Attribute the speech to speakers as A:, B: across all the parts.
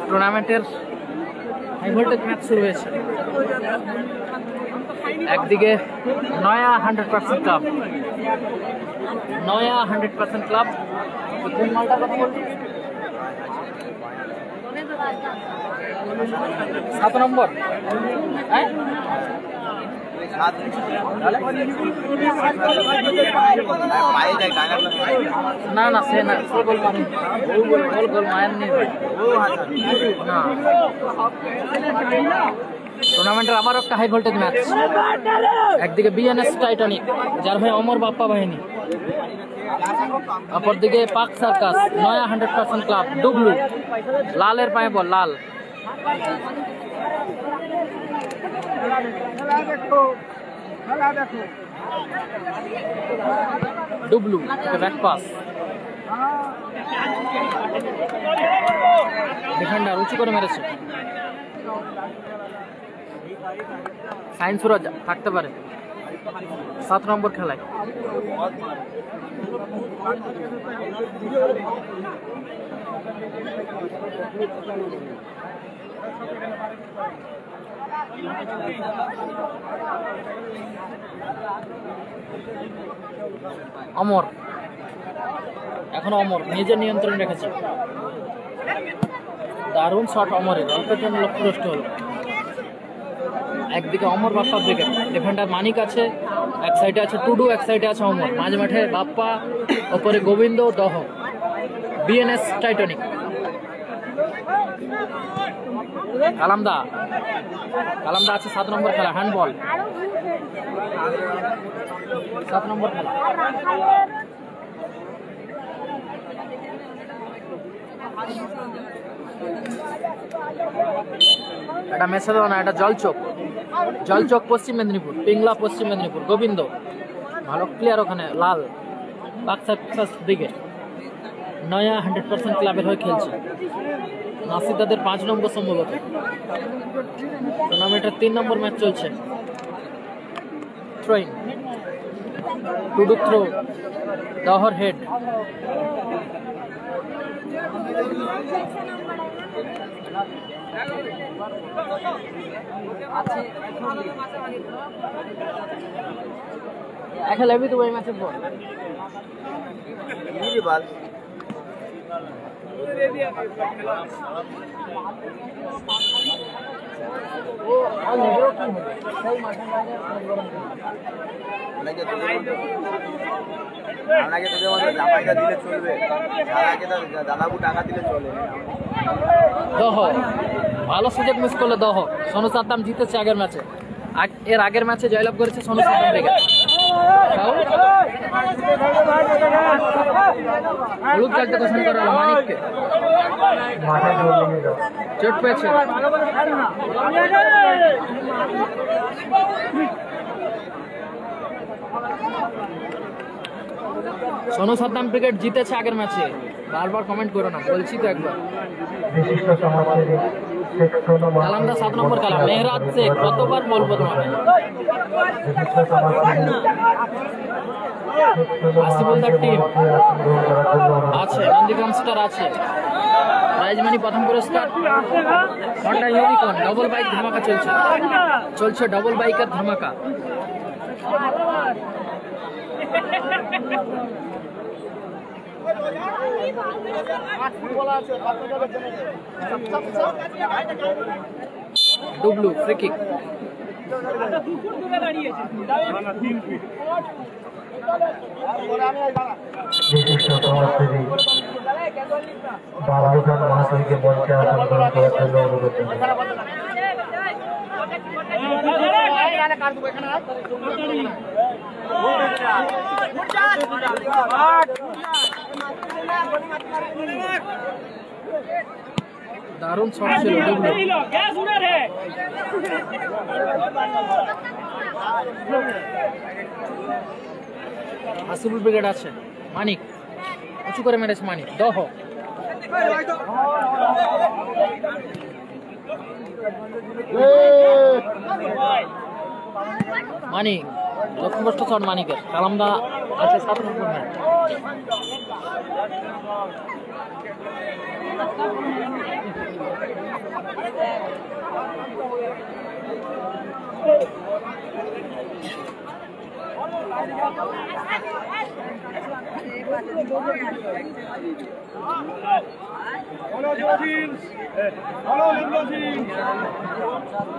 A: টুর্নামেন্টের high voltage match শুরু হয়েছে। একদিকে নয়া 100% ক্লাব, নয়া 100% ক্লাব। কোন মালটার কথা বলছি? 7 নম্বর। হ্যাঁ, না না সে না, গোল মায়ের নেই না। টুর্নামেন্টের আবার একটা হাই ভোল্টেজ ম্যাচ। একদিকে বিএনএস টাইটানিক, যার ভাই অমর বাপ্পা বাহিনী, অপরদিকে পাক সার্কাস, নয়া 100% ক্লাব, ডুবলু। লালের পায়ে বল, লাল। ডুবলু ব্যাক পাস, ডিফেন্ডার উঁচু করে মেরেছে। সাইন সুরাজ থাকতে পারে 7 নম্বর খেলায়। অমর, এখনো অমর নিজের নিয়ন্ত্রণে রেখেছে। দারুণ শট অমরের, অল্পের জন্য লক্ষ্যভ্রষ্ট হল। একদিকে অমর বাপ্পা ব্রিগেড, ডিফেন্ডার মানিক আছে, এক সাইডে আছে টুডু, এক সাইডে আছে অমর, মাঝ মাঠে বাপ্পা, ওপরে গোবিন্দ, দহ। বিএনএস টাইটানিক, কালামদা আছে 7 নম্বর খেলা, হ্যান্ডবল। 7 নম্বর খেলা। এটা মেসেদনা, এটা জলচক পশ্চিম মেদিনীপুর, পিংলা পশ্চিম মেদিনীপুর। গোবিন্দ ভালো প্লেয়ার ওখানে, লাল। পাক সার্কাস ব্রিগেড নয়া 100% ক্লাবের হয়ে খেলছে। নাসিদাদের 5 নম্বর সম্ভবত। টুর্নামেন্টের 3 নম্বর ম্যাচ চলছে। থ্রোইং, টুডু থ্রো, দহর হেড। খেলা भी तो वही मैच बॉल ये बाल वो और लेरो की सही मार्टिन भाई আপনাকে তোদের মধ্যে জামাইটা দিলে চলবে, তার আগে তো দাদাবু টাকা দিলে চলে। দহ ভালো সুযোগ মিস করলো দহ। সোনু সাদ্দাম জিতেছে আগের ম্যাচে, এর আগের ম্যাচে জয়লাভ করেছে সোনু সাদ্দাম ব্রিগেড। হলুদ কার্ডটা ঘোষণা করা হলো মানিককে, চোট পেয়েছে। সোনু সাদ্দাম ব্রিগেড জিতেছে আগের ম্যাচে। বারবার কমেন্ট করো না, বলছি তো একবার। কালামদা 7 নম্বর খেলা, মেহরাজ শেখ, কতবার বলবো তোমাকে। আসিফুলদার টিম আছে, নন্দীগ্রাম স্টার আছে। প্রাইজ মানি প্রথম পুরস্কার হন্ডা ইউনিকর্ন। ডবল বাইক ধামাকা চলছে ডবল বাইকের ধামাকা। ডুবলু ফ্রি কিক।
B: বাবুখান মহাশয়কে মঞ্চে আসন গ্রহণ করার জন্য অনুরোধ
A: দারুণ শট ছিল ডুবলু। আসিফুল ব্রিগেড আছে, মানিক উঁচু করে মেরেছে, মানিক। দহ মানিক লক্ষ্যভ্রষ্ট শট মানিকের, কালামদা আছে 7 নম্বর ম্যাচ।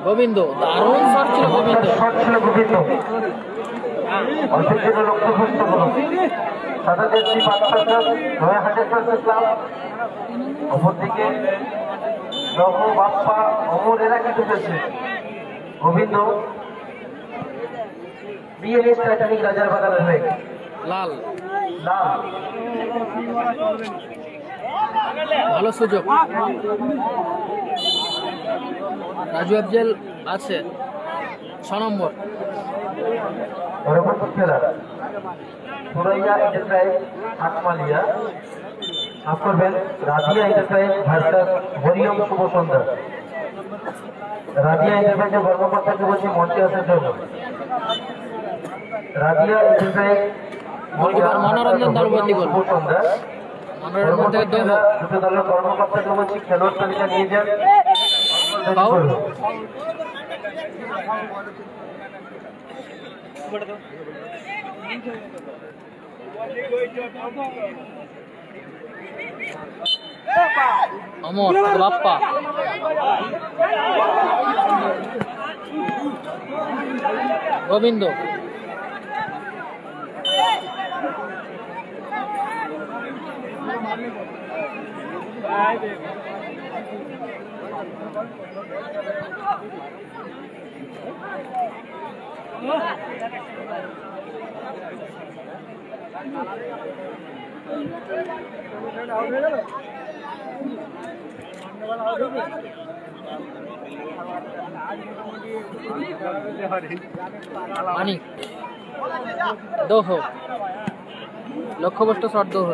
A: গোবিন্দ দারুণ শট ছিল, গোবিন্দ
B: অপরদিকে বাপ্পা অমর এরা কিন্তু খেলছে। গোবিন্দ বিএনএস টাইটানিক রাজার বাগানের হয়ে
A: লাল
B: লাল
A: ভালো সুযোগ, রাজু আফজল আছে 6 নম্বর।
B: পরবর্তী খেলা সুরাইয়া এন্টারপ্রাইজ হাটমালিয়া, সাফ করবেন রাধিয়া এন্টারপ্রাইজ ভার্সাস হরিয়ম শুভ সন্ধ্যা। রাধিয়া এন্টারপ্রাইজের কর্মকর্তাকে বলছি মঞ্চে আসার জন্য। রাধিয়া এন্টারপ্রাইজ
A: মনোরঞ্জন দলবন্দি গোল,
B: শুভ সন্ধ্যা।
A: মনোরঞ্জন থেকে দোহ।
B: দুটো দলের কর্মকর্তাকে বলছি খেলোয়াড় তালিকা নিয়ে যান।
A: ফাউল, অমর বাপ্পা গোবিন্দ মানিক দোহ, লক্ষ্যভ্রষ্ট শট দোহ।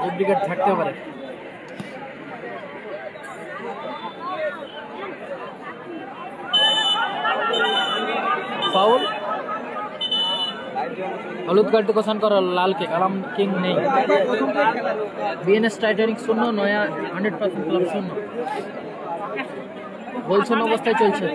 A: ডুপ্লিকেট থাকতে পারে। ফাউল, হলুদ কার্ড কোশন করো লালকে, কালাম কিং নেই। বিএনএস টাইটানিক 0, নয়া 100% ক্লাব 0। গোলশূন্য অবস্থায় চলছে।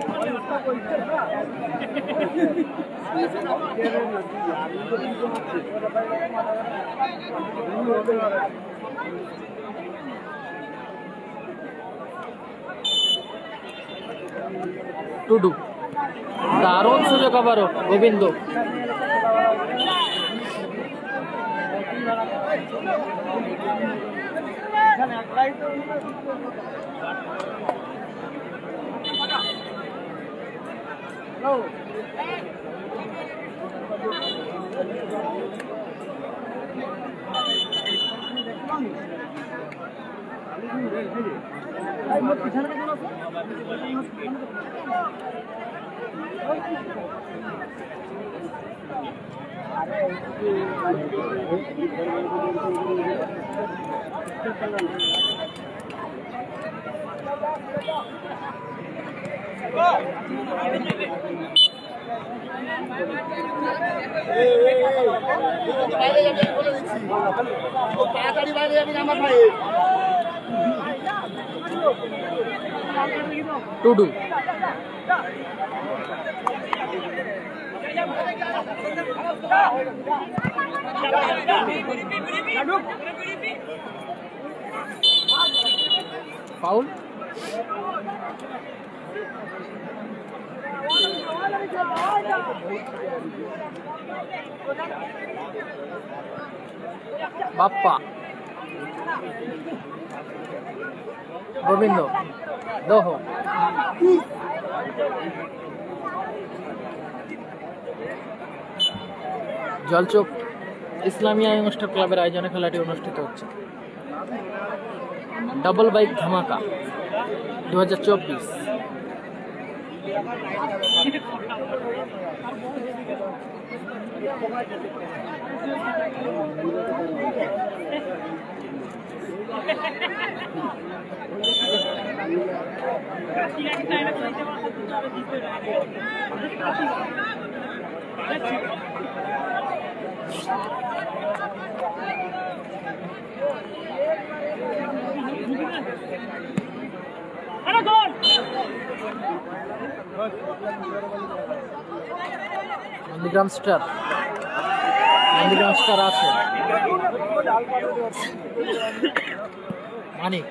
A: টুডু দারুণ সুযোগ আবারও, গোবিন্দ টুডু ফাউল, বাপ্পা, গোবিন্দ, দোহ, জলচোক ইসলামিয়া ইয়ংস্টার ক্লাবের আয়োজনে খেলাটি অনুষ্ঠিত হচ্ছে। ডাবল বাইক ধামাকা 2024। নন্দীগ্রাম স্টার আছে মানিক,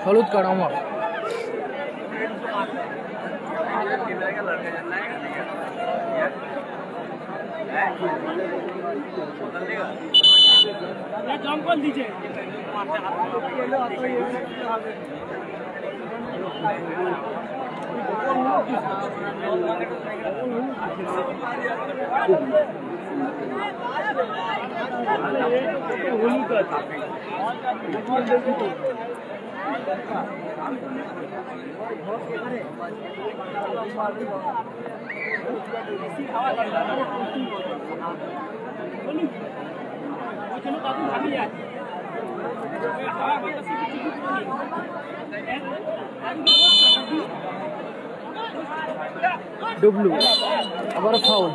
A: হলুদ কার্ড অমর।
C: জঙ্গল দিছে
A: ডুবলু আবার ফাউল।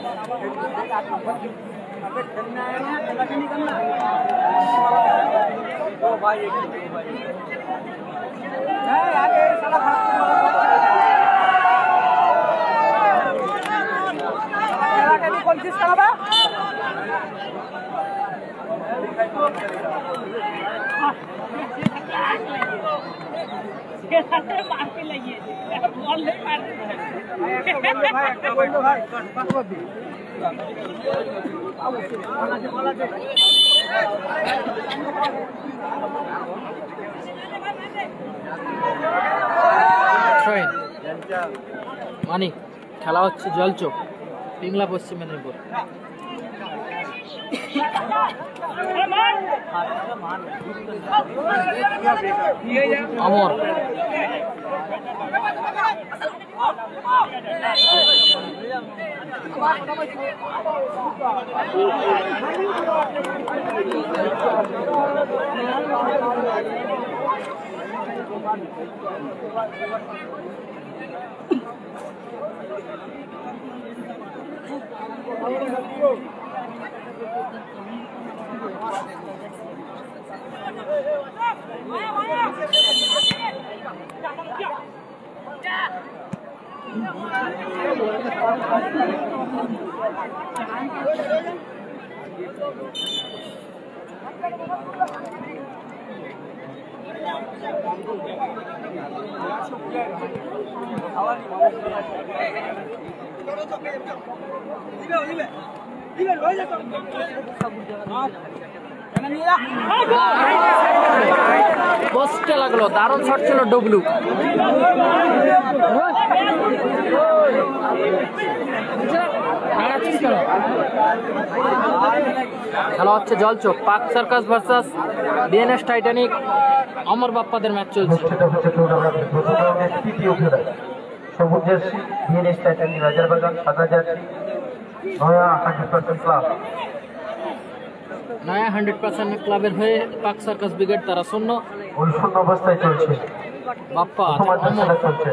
A: মানিক, খেলা হচ্ছে জলচোক, পিংলা, পশ্চিম মেদিনীপুর। অমর, পোস্টে লাগলো, দারুণ শট ছিল ডুবলু। খেলা হচ্ছে জলচোক, পাক সার্কাস ভার্সাস বিএনএস টাইটানিক। অমর বাপ্পাদের ম্যাচ চলছে।
B: সবুজ জার্সি বিএনএস টাইটানিক রাজারবাগান, সাদা জার্সি নয়া 100% ক্লাব।
A: নয়া 100% ক্লাবের হয়ে পাক সার্কাস ব্রিগেড তারা 0
B: ওই শূন্য অবস্থায় চলছে।
A: বাপ্পা
B: প্রথমার্ধের খেলা চলছে।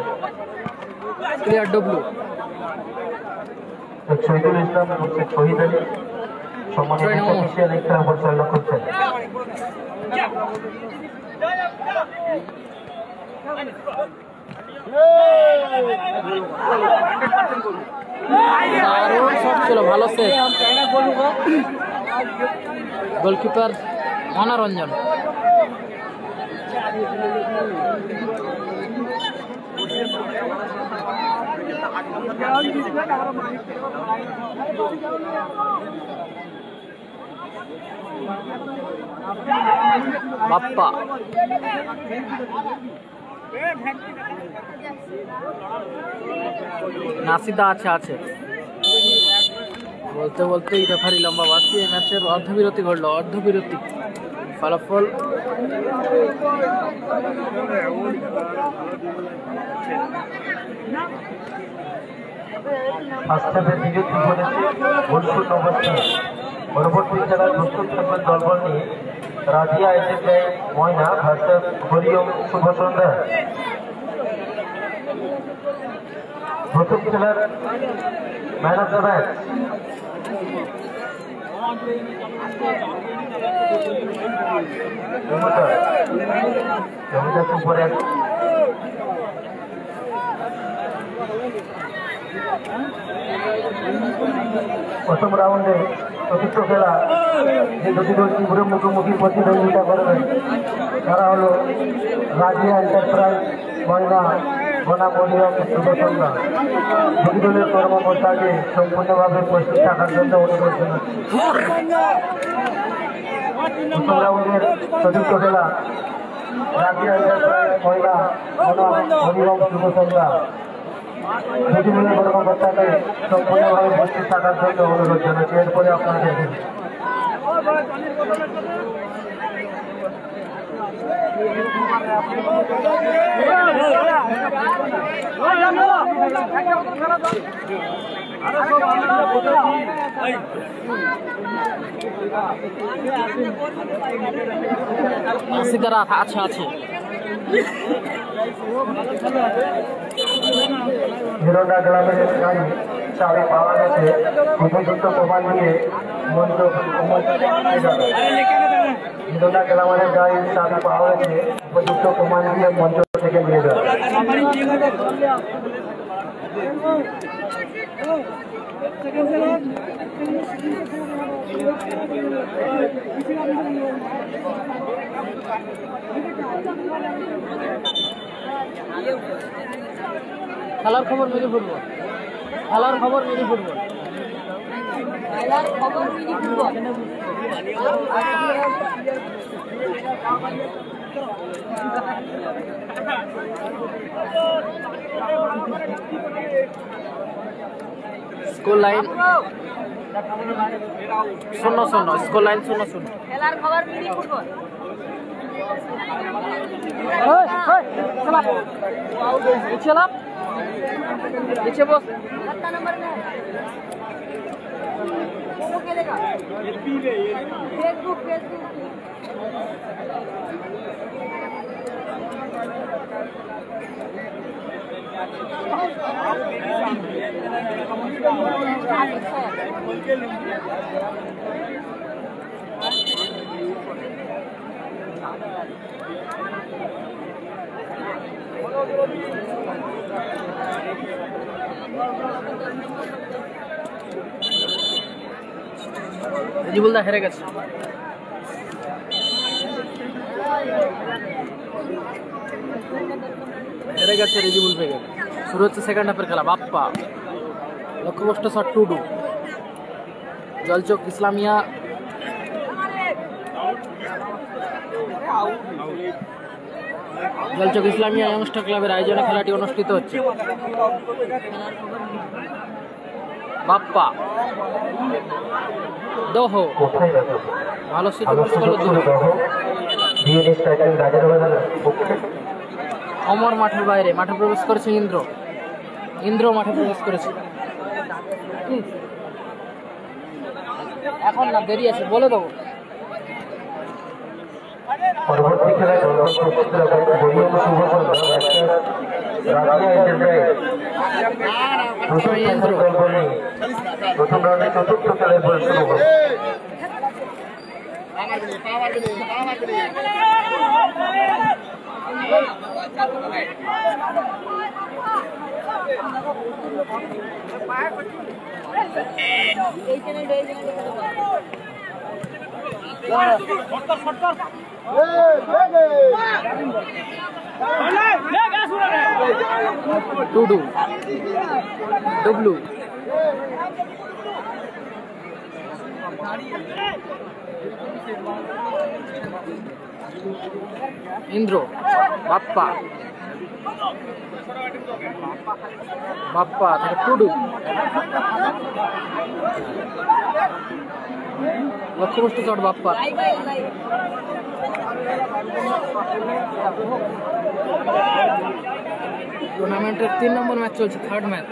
A: ক্লিয়ার ডব্লু
B: শহীদুল ইসলাম বলছে শহীদ আলী সম্মানিত অফিসিয়াল এই খেলা পরিচালনা করছেন।
A: দারুণ শট ছিল, ভালো সেভ। গোলকিপার মনোরঞ্জন। বাপ্পা নাসিদা আছে বলতে বলতেই রেফারি লম্বা বাঁচিয়ে এই ম্যাচের অর্ধবিরতি ঘটলো। অর্ধবিরতি ফলাফল
B: পরবর্তী খেলার প্রস্তুত থাকবেন দলবল নিয়ে রাজিয়া এসএসআই ময়না ভার্সাস হরিওম শুভ সন্ধ্যা। প্রথম খেলার ম্যান অফ দ্য ম্যাচ উপরে প্রথম রাউন্ডে চতুর্থ খেলা যে দুটি দল ত্রিপুরের মুখোমুখি প্রতিদ্বন্দ্বিতা করবে তারা হলো রাজিয়া এন্টারপ্রাইজ ময়না বনাম হরিওম শুভ সন্ধ্যা। দুটি দলের কর্মকর্তাকে সম্পূর্ণভাবে প্রস্তুত থাকার জন্য অনুরোধ জানাচ্ছি। প্রথম রাউন্ডের চতুর্থ খেলা রাজিয়া এন্টারপ্রাইজ ময়না বনাম হরিওম শুভ সন্ধ্যা। দুটি দলের কর্মকর্তাকে সম্পূর্ণভাবে প্রস্তুত থাকার জন্য অনুরোধ জানাচ্ছি। এরপরে আপনারা দেখুন।
A: নাসিদারা আছে
B: হিরোন্ডা গ্রামের গাড়ি চাবি পাওয়া গেছে। উপযুক্ত প্রমাণ নিয়ে মঞ্চ হিরোন্ডা গ্রামের গাড়ির চাবি পাওয়া গেছে। উপযুক্ত প্রমাণ দিয়ে মঞ্চ থেকে নিয়ে যাবে।
A: খেলার খবর মিনি ফুটবল। খেলার খবর mini football. Score line 0-0। Score line 0-0।
C: খেলার খবর মিনি ফুটবল।
A: पीछे बस
C: नंबर में वो खेलेगा फेसबुक
A: রেজিবুলদা হেরে গেছে। রেজিবুল ব্রিগেড। শুরু হচ্ছে সেকেন্ড হাফের খেলা। বাপ্পা লক্ষ্যভ্রষ্ট শট 2-2। জলচক ইসলামিয়া ইয়ংস্টার ক্লাবের আয়োজনে খেলাটি অনুষ্ঠিত হচ্ছে। বাপ্পা দোহ ভালো অমর মাঠের বাইরে মাঠে প্রবেশ করেছে ইন্দ্র মাঠে প্রবেশ করেছে। এখন না দেরি আছে বলে দেবো।
B: পরবর্তী খেলায় দলগত প্রস্তুত রাখায় হরিওম শুভকর্মা রাজিয়া এন্টারপ্রাইজ প্রথম রাউন্ডে চতুর্থ খেলায় বল শুরু হবে।
A: टूडू डब्लू इंद्रो बाप्पा बाप्पा टूडू लक्ष्यपुष्ट शॉट बाप्पा टूर्नामेंटर 3 नम्बर मैच चलছে थर्ड मैच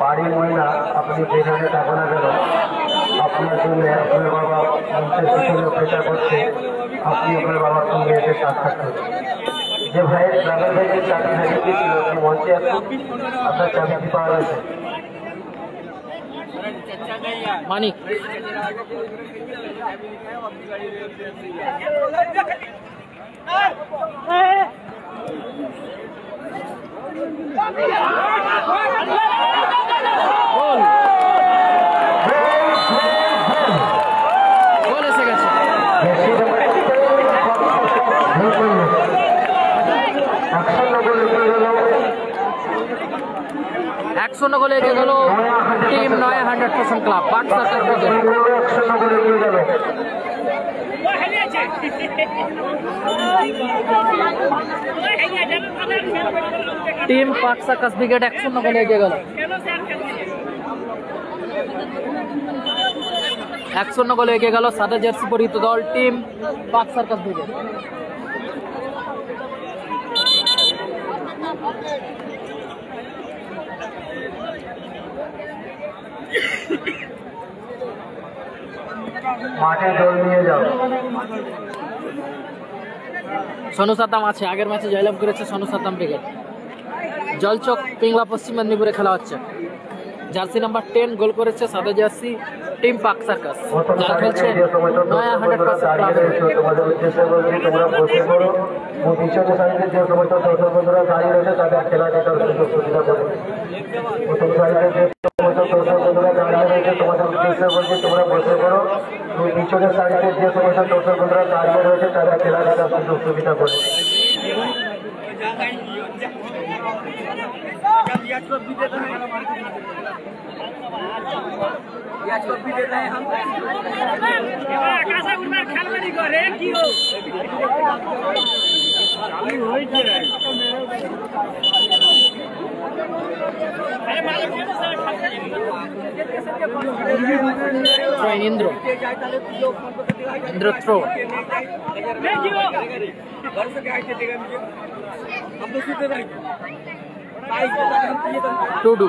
A: बाड़ी महीना अपनी जेखाने थाको ना केन আপনার জন্য আপনার বাবা মঞ্চের পিছনে অপেক্ষা করছে, আপনি আপনার বাবার সঙ্গে এসে সাক্ষাৎ করুন। যে ভাইয়ের ড্রাইভার ভাইয়ের চাকরি হারিয়ে গিয়েছিল সেই মঞ্চে আসুন, আপনার চাকরি পাওয়া গেছে। মানিক गोल एगे गल टीम नया 100% क्लब बाट सरकार टीम पाक सर्कस ब्रिगेड 1-0 गोल एगे गल 1-0 गोल एगे गल सादा জার্সি পরিহিত দল टीम पाक सर्कस ब्रिगेड।
B: মাঠে দল নিয়ে যাও।
A: সোনু সাদ্দাম আছে, আগের ম্যাচে জয়লাভ করেছে সোনু সাদ্দাম ব্রিগেড। জলচক পিংলা পশ্চিম মেদিনীপুরে খেলা হচ্ছে। জার্সি নাম্বার 10 গোল করেছে সাদা জার্সি টিম পাক সার্কাস, যারা খেলছে নয়া 100% ক্লাব।
B: তোমাদের উদ্দেশ্যে বলছি তোমরা বসে পড়ো ও পিছনে সারিতে যে সমস্ত দর্শক বন্ধুরা দাঁড়িয়ে রয়েছে তাদের খেলা দেখার সুযোগ সুবিধা করে। প্রথম সারিতে যে সমস্ত দর্শক বন্ধুরা দাঁড়িয়ে রয়েছে তোমাদের উদ্দেশ্যে বলছি তোমরা বসে পড়ো ও পিছনের সারিতে যে সমস্ত দর্শক বন্ধুরা দাঁড়িয়ে রয়েছে তাদের খেলা দেখার সুযোগ সুবিধা করে।
A: इंद्र थ्रो टूडू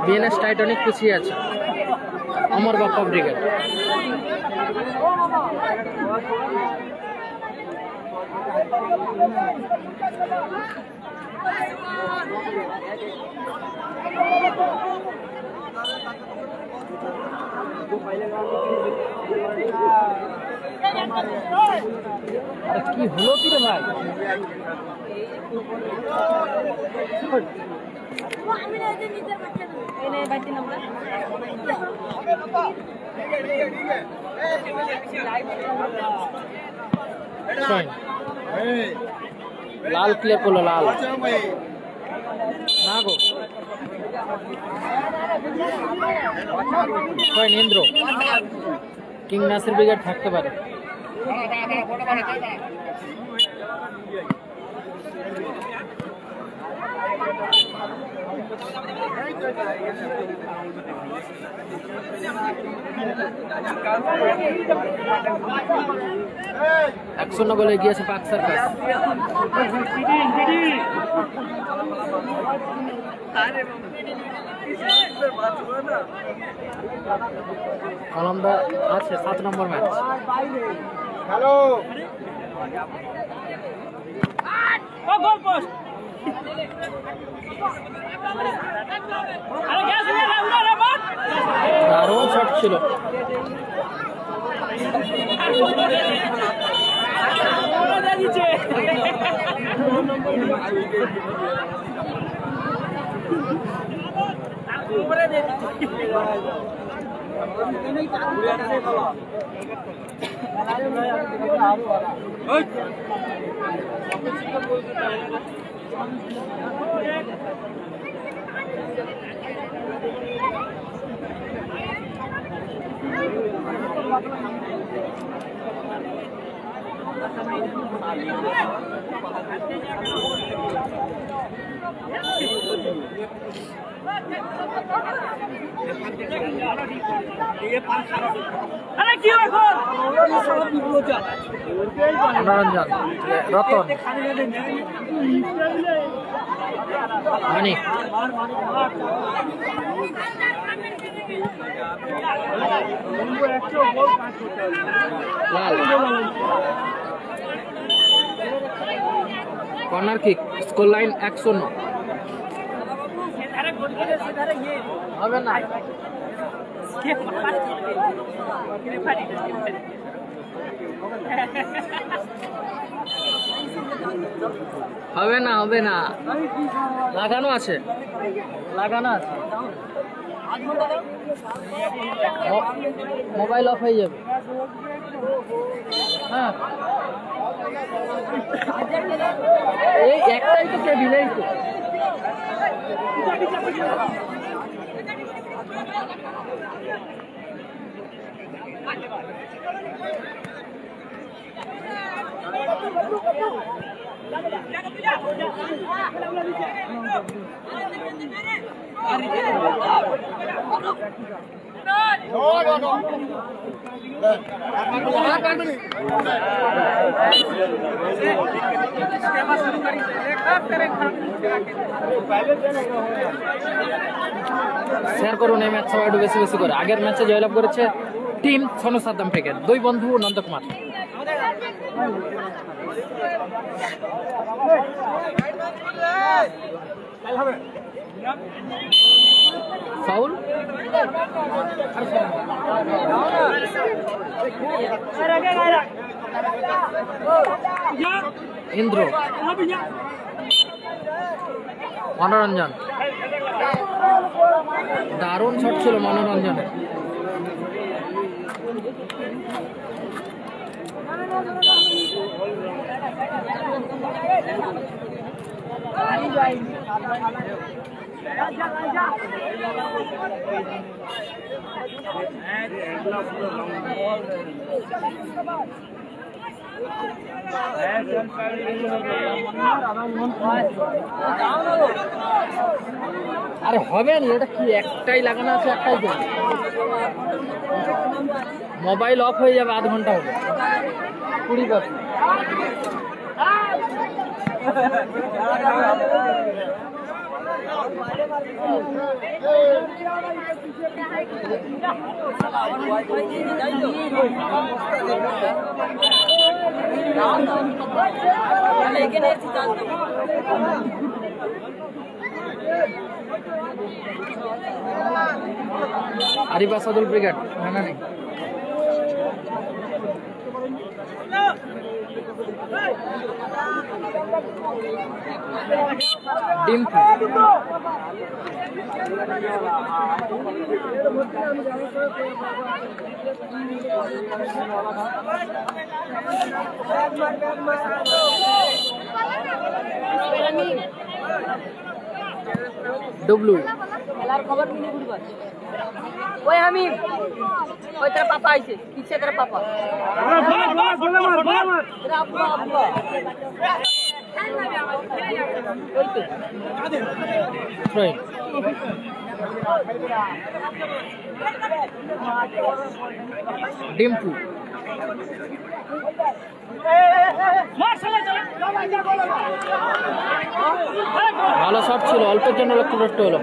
A: বিএনএস টাইটানিক পিছিয়ে আছে অমর বাপ্পা ব্রিগেড। আরে কি হলো কি রে ভাই? লাল ক্লিয়ার করলো, লাল না গো। ইন্দ্র কিং নাসির ব্রিগেড থাকতে পারে। একশো গোলে গিয়েছে পাক সার্কাস। কলম্বিয়া আছে 7 নম্বর ম্যাচ।
B: হ্যালো
A: দারুণ শট ছিল। Manoranjan, Ratan, Manik, Lal. Corner kick, score line 1-0। হবে না, হবে না, হবে না, লাগানো আছে, লাগানো আছে। মোবাইল অফ হয়ে যাবে। হ্যাঁ, এই একটাই তো টেবিলেই তো। শেয়ার করুন এই ম্যাচ সবাই একটু বেশি বেশি করে। আগের ম্যাচে জয়লাভ করেছে টিম সনু সাদ্দাম থেকে, দুই বন্ধু নন্দকুমার। ফাউল, ইন্দ্র, মনোরঞ্জন, দারুণ শট ছিল মনোরঞ্জনের। আরে হবে না, এটা কি একটাই লাগানো আছে, একটাই তো। মোবাইল অফ হয়ে যাবে, আধ ঘন্টা হবে, 20%। আরিফ আসাদুল ব্রিগেড না নেই ডিম্পু डब्लू
C: খেলার খবর মিনি ফুটবল ওই আমি ওই তেরা পাপা আইছে পीछे तेरा पापा तेरा अब्बा अब्बा ওই তো
A: राइट डिम्पू ভালো শট ছিল অল্পের জন্য লক্ষ্য নষ্ট হলো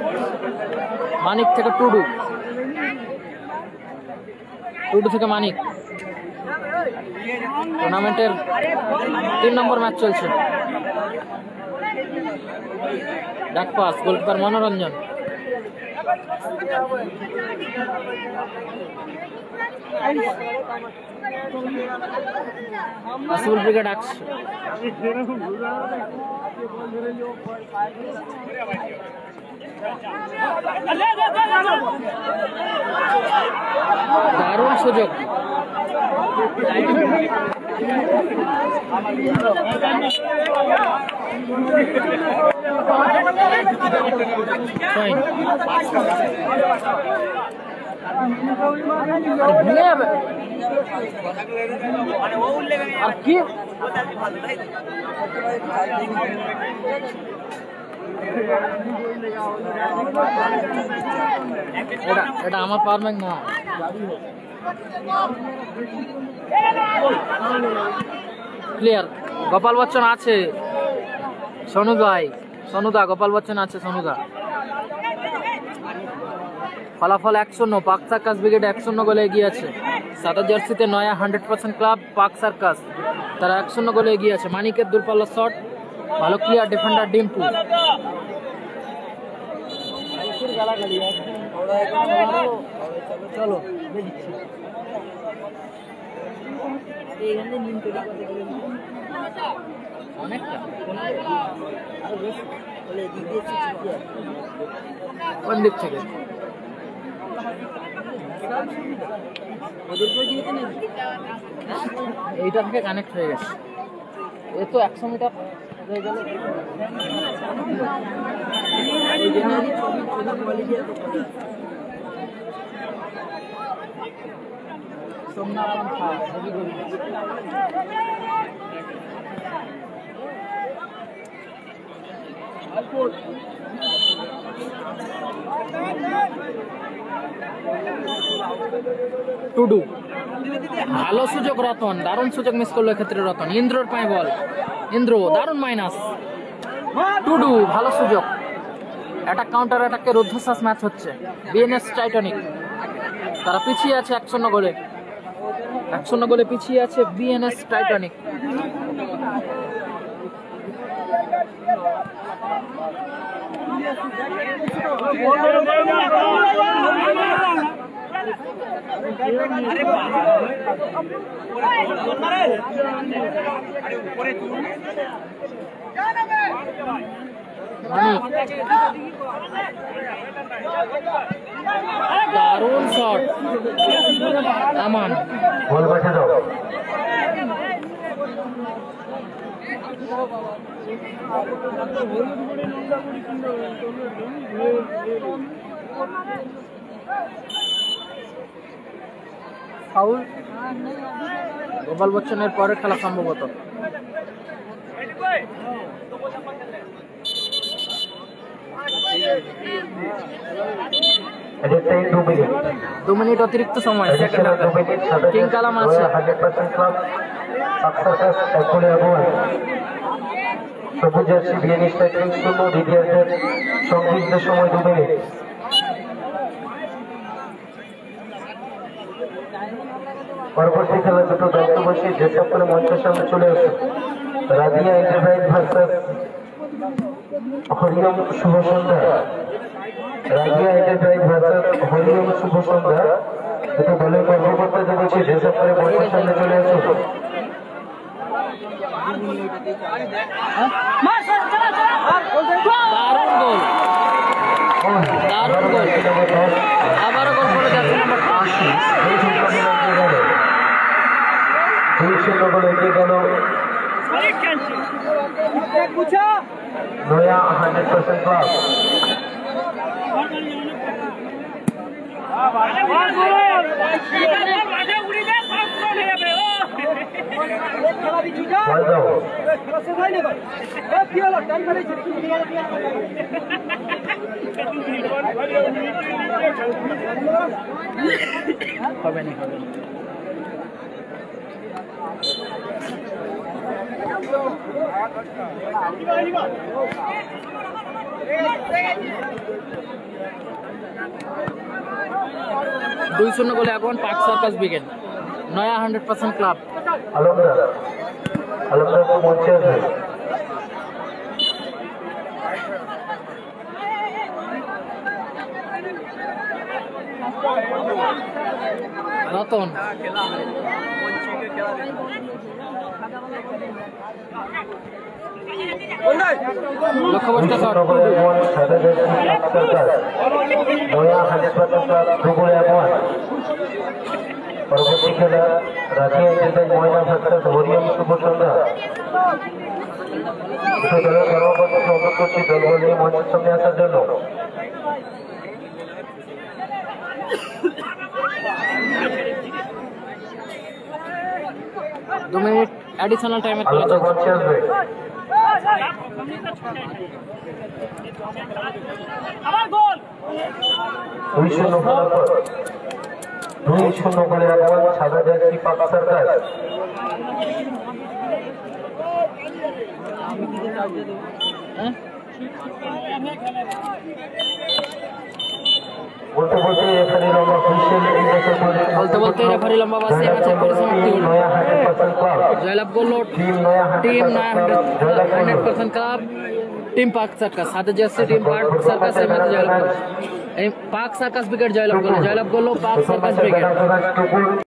A: মানিক থেকে টুডু থেকে মানিক টুর্নামেন্টের 3 নম্বর ম্যাচ চলছে ডাক পাস গোলকিপার মনোরঞ্জন আসিফুল ব্রিগেড আক্স দারুণ সুযোগ ভেঙে যাবে আর কি এটা আমার পারবেন না প্লেয়ার গোপাল বচ্চন আছে সনুদা গোপাল বচ্চন আছে সনুদা ফলাফল 1-0 পাক সার্কাস ব্রিগেড 1-0 গোলে এগিয়ে আছে সাদা জার্সিতে নয়া 100% ক্লাব পাক সার্কাস তারা 1-0 গোলে এগিয়ে আছে মানিকের দূরপাল্লা শট ভালো ক্লিয়ার ডিফেন্ডার ডিম্পু চলো অনেকটা কোন দিক থেকে এইটা থেকে কানেক্ট হয়ে গেছে এ তো 100 মিটার হয়ে গেল টুডু ভালো সুযোগ রতন দারুণ সুযোগ মিস করলো ক্ষেত্রে রতন ইন্দ্রর পায় বল ইন্দ্র দারুণ মাইনাস টুডু ভালো সুযোগ অ্যাটাক কাউন্টার অ্যাটাকে রুদ্ধশ্বাস ম্যাচ হচ্ছে বিএনএস টাইটানিক তারা পিছিয়ে আছে 1-0 গোলে 1-0 গোলে পিছিয়ে আছে বিএনএস টাইটানিক দারুণ শট আমান
B: বল বাঁচে দাও
A: ফাউল গোপাল বচ্চনের পরে খেলা সম্ভবত दो मिनट अतिरिक्त समय किंग कालाम আছে
B: সবুজ জার্সি বিএনএস টাইটানিক 0 দ্বিতীয়ার্ধের সংক্ষিপ্ত সময় 2 মিনিট পরবর্তী খেলা দুটো দায়িত্ব বসিয়ে যে সকলে মঞ্চের সামনে চলে আসে রাজিয়া এন্টারপ্রাইজ ভার্সাস হরিওম শুভ সন্ধ্যা। রাজিয়া এন্টারপ্রাইজ ভার্সেস হরিওম শুভ সন্ধ্যা। দুটো দলের কর্মকর্তাদের বলছি যেসব করে মঞ্চের সামনে চলে আসুন।
A: দারুণ গোল, দারুণ গোল। আবারও গোল করে যাচ্ছে নম্বর 80।
B: 2-0 গোলে এগিয়ে গেল নয়া 100% ক্লাব।
A: হবে না, হবে না। দুই 0 গোলে এখন পার্ক সার্কাস ব্রিগেড। নয়া 100% ক্লাব।
B: আলমদার তো মঞ্চে আছে।
A: রতন লক্ষ্যভ্রষ্ট শট।
B: পরবর্তী খেলা রাজিয়া এন্টারপ্রাইজ ময়না ভার্সেস হরিওম শুভ সন্ধ্যা। দুটো দলের কর্মকর্তাকে অনুরোধ করছি দলবল নিয়ে মঞ্চের সামনে আসার জন্য।
A: 2 মিনিট অ্যাডিশনাল টাইমের খেলা
B: আলাদা
A: চলছে।
B: মঞ্চে আসবে। 2-0 খেলার পর 2-0 গোলে এখন সাদা জার্সি পাক সার্কাস।
A: হ্যাঁ?
B: বলতে বলতে রেফারি লম্বা হুইসেল এই ম্যাচের
A: বলতে বলতে রেফারি লম্বা বাসে ম্যাচের পরিসমাপ্তি হলো।
B: নয়া 100% ক্লাব।
A: জয়লাভ করলো
B: টিম নয়া
A: team
B: 100%
A: 100% club, team park circus. সাথে যাচ্ছে টিম পার্ক সার্কাস এই ম্যাচে জয়লাভ করলো। এই পার্ক সার্কাস ব্রিগেড জয়লাভ করলো, জয়লাভ করলো পার্ক সার্কাস ব্রিগেড।